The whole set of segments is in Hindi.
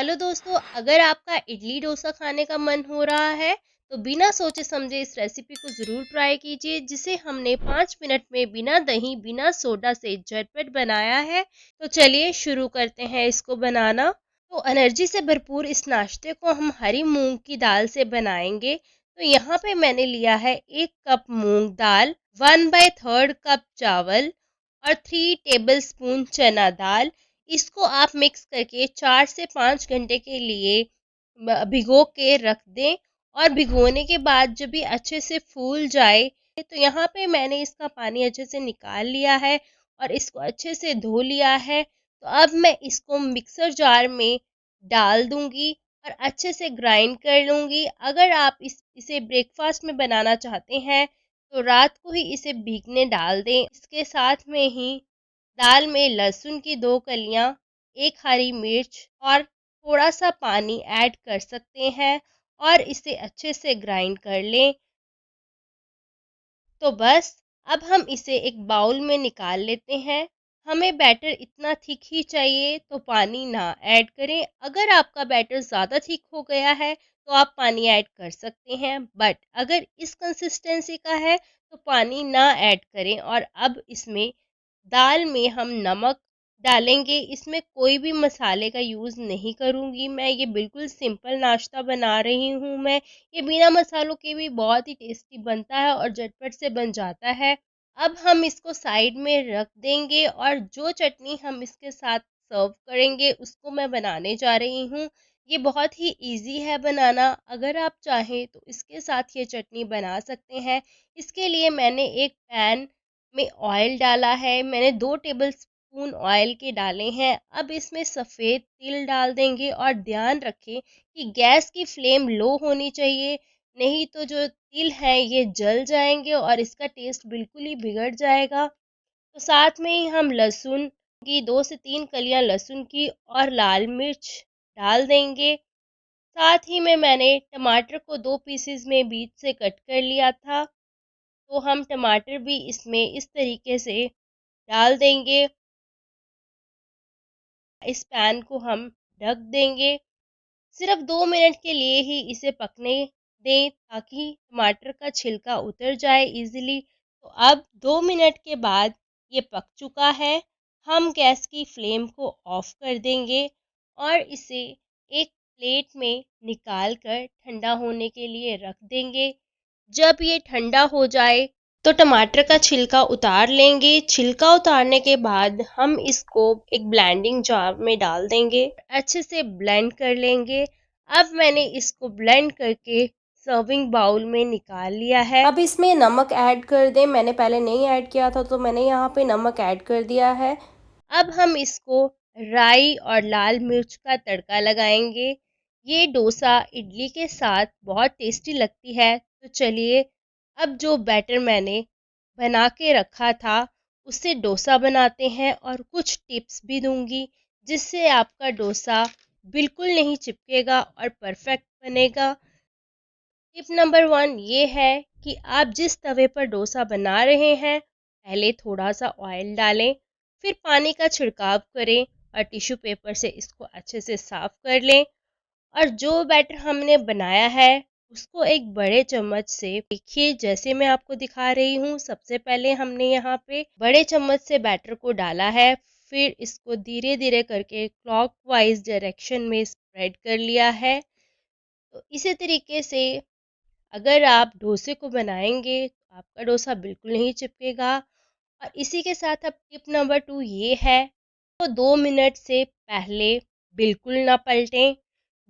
हेलो दोस्तों, अगर आपका इडली डोसा खाने का मन हो रहा है तो बिना सोचे समझे इस रेसिपी को ज़रूर ट्राई कीजिए, जिसे हमने 5 मिनट में बिना दही बिना सोडा से झटपट बनाया है। तो चलिए शुरू करते हैं इसको बनाना। तो एनर्जी से भरपूर इस नाश्ते को हम हरी मूंग की दाल से बनाएंगे। तो यहाँ पे मैंने लिया है 1 कप मूंग दाल, 1/3 कप चावल और 3 टेबल स्पून चना दाल। इसको आप मिक्स करके 4 से 5 घंटे के लिए भिगो के रख दें। और भिगोने के बाद जब ये अच्छे से फूल जाए तो यहाँ पे मैंने इसका पानी अच्छे से निकाल लिया है और इसको अच्छे से धो लिया है। तो अब मैं इसको मिक्सर जार में डाल दूंगी और अच्छे से ग्राइंड कर लूंगी। अगर आप इसे ब्रेकफास्ट में बनाना चाहते हैं तो रात को ही इसे भीगने डाल दें। इसके साथ में ही दाल में लहसुन की 2 कलियां, 1 हरी मिर्च और थोड़ा सा पानी ऐड कर सकते हैं और इसे अच्छे से ग्राइंड कर लें। तो बस अब हम इसे एक बाउल में निकाल लेते हैं। हमें बैटर इतना थिक ही चाहिए तो पानी ना ऐड करें। अगर आपका बैटर ज़्यादा थिक हो गया है तो आप पानी ऐड कर सकते हैं, बट अगर इस कंसिस्टेंसी का है तो पानी ना ऐड करें। और अब इसमें दाल में हम नमक डालेंगे। इसमें कोई भी मसाले का यूज़ नहीं करूँगी मैं, ये बिल्कुल सिंपल नाश्ता बना रही हूँ मैं। ये बिना मसालों के भी बहुत ही टेस्टी बनता है और झटपट से बन जाता है। अब हम इसको साइड में रख देंगे और जो चटनी हम इसके साथ सर्व करेंगे उसको मैं बनाने जा रही हूँ। ये बहुत ही इजी है बनाना। अगर आप चाहें तो इसके साथ ये चटनी बना सकते हैं। इसके लिए मैंने एक पैन में ऑयल डाला है। मैंने 2 टेबल स्पून ऑयल के डाले हैं। अब इसमें सफ़ेद तिल डाल देंगे और ध्यान रखें कि गैस की फ्लेम लो होनी चाहिए, नहीं तो जो तिल हैं ये जल जाएंगे और इसका टेस्ट बिल्कुल ही बिगड़ जाएगा। तो साथ में ही हम लहसुन की 2 से 3 कलियां लहसुन की और लाल मिर्च डाल देंगे। साथ ही में मैंने टमाटर को 2 पीसेस में बीच से कट कर लिया था। तो हम टमाटर भी इसमें इस तरीके से डाल देंगे। इस पैन को हम ढक देंगे। सिर्फ 2 मिनट के लिए ही इसे पकने दें ताकि टमाटर का छिलका उतर जाए इजीली। तो अब 2 मिनट के बाद ये पक चुका है। हम गैस की फ्लेम को ऑफ कर देंगे और इसे एक प्लेट में निकाल कर ठंडा होने के लिए रख देंगे। जब ये ठंडा हो जाए तो टमाटर का छिलका उतार लेंगे। छिलका उतारने के बाद हम इसको एक ब्लेंडिंग जार में डाल देंगे, अच्छे से ब्लेंड कर लेंगे। अब मैंने इसको ब्लेंड करके सर्विंग बाउल में निकाल लिया है। अब इसमें नमक ऐड कर दें। मैंने पहले नहीं ऐड किया था तो मैंने यहाँ पे नमक ऐड कर दिया है। अब हम इसको राई और लाल मिर्च का तड़का लगाएंगे। ये डोसा इडली के साथ बहुत टेस्टी लगती है। तो चलिए अब जो बैटर मैंने बना के रखा था उससे डोसा बनाते हैं और कुछ टिप्स भी दूंगी जिससे आपका डोसा बिल्कुल नहीं चिपकेगा और परफेक्ट बनेगा। टिप नंबर 1 ये है कि आप जिस तवे पर डोसा बना रहे हैं पहले थोड़ा सा ऑयल डालें, फिर पानी का छिड़काव करें और टिश्यू पेपर से इसको अच्छे से साफ कर लें। और जो बैटर हमने बनाया है उसको एक बड़े चम्मच से, देखिए जैसे मैं आपको दिखा रही हूँ, सबसे पहले हमने यहाँ पे बड़े चम्मच से बैटर को डाला है, फिर इसको धीरे धीरे करके क्लॉकवाइज डायरेक्शन में स्प्रेड कर लिया है। तो इसी तरीके से अगर आप डोसे को बनाएंगे तो आपका डोसा बिल्कुल नहीं चिपकेगा। और इसी के साथ अब टिप नंबर 2 ये है, तो 2 मिनट से पहले बिल्कुल ना पलटें।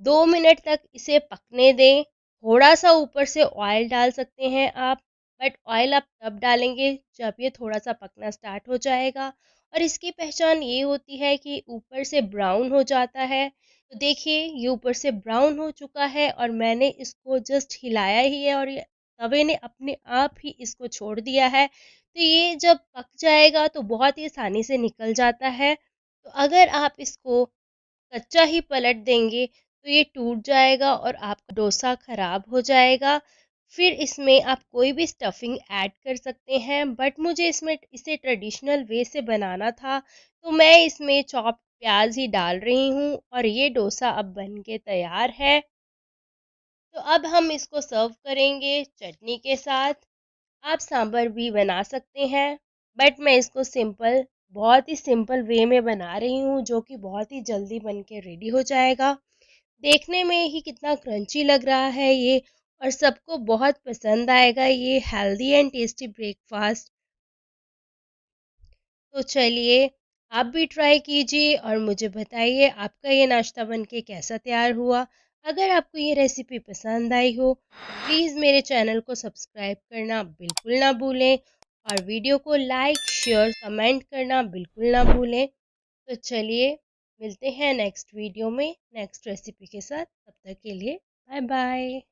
2 मिनट तक इसे पकने दें। थोड़ा सा ऊपर से ऑयल डाल सकते हैं आप, बट ऑयल आप तब डालेंगे जब ये थोड़ा सा पकना स्टार्ट हो जाएगा। और इसकी पहचान ये होती है कि ऊपर से ब्राउन हो जाता है। तो देखिए ये ऊपर से ब्राउन हो चुका है और मैंने इसको जस्ट हिलाया ही है और ये तवे ने अपने आप ही इसको छोड़ दिया है। तो ये जब पक जाएगा तो बहुत ही आसानी से निकल जाता है। तो अगर आप इसको कच्चा ही पलट देंगे तो ये टूट जाएगा और आपका डोसा खराब हो जाएगा। फिर इसमें आप कोई भी स्टफिंग ऐड कर सकते हैं, बट मुझे इसमें इसे ट्रेडिशनल वे से बनाना था तो मैं इसमें चॉप प्याज ही डाल रही हूँ और ये डोसा अब बन के तैयार है। तो अब हम इसको सर्व करेंगे चटनी के साथ। आप सांभर भी बना सकते हैं, बट मैं इसको बहुत ही सिंपल वे में बना रही हूँ, जो कि बहुत ही जल्दी बन के रेडी हो जाएगा। देखने में ही कितना क्रंची लग रहा है ये, और सबको बहुत पसंद आएगा ये हेल्दी एंड टेस्टी ब्रेकफास्ट। तो चलिए, आप भी ट्राई कीजिए और मुझे बताइए आपका ये नाश्ता बन के कैसा तैयार हुआ। अगर आपको ये रेसिपी पसंद आई हो तो प्लीज़ मेरे चैनल को सब्सक्राइब करना बिल्कुल ना भूलें, और वीडियो को लाइक शेयर कमेंट करना बिल्कुल ना भूलें। तो चलिए, मिलते हैं नेक्स्ट वीडियो में नेक्स्ट रेसिपी के साथ। तब तक के लिए बाय बाय।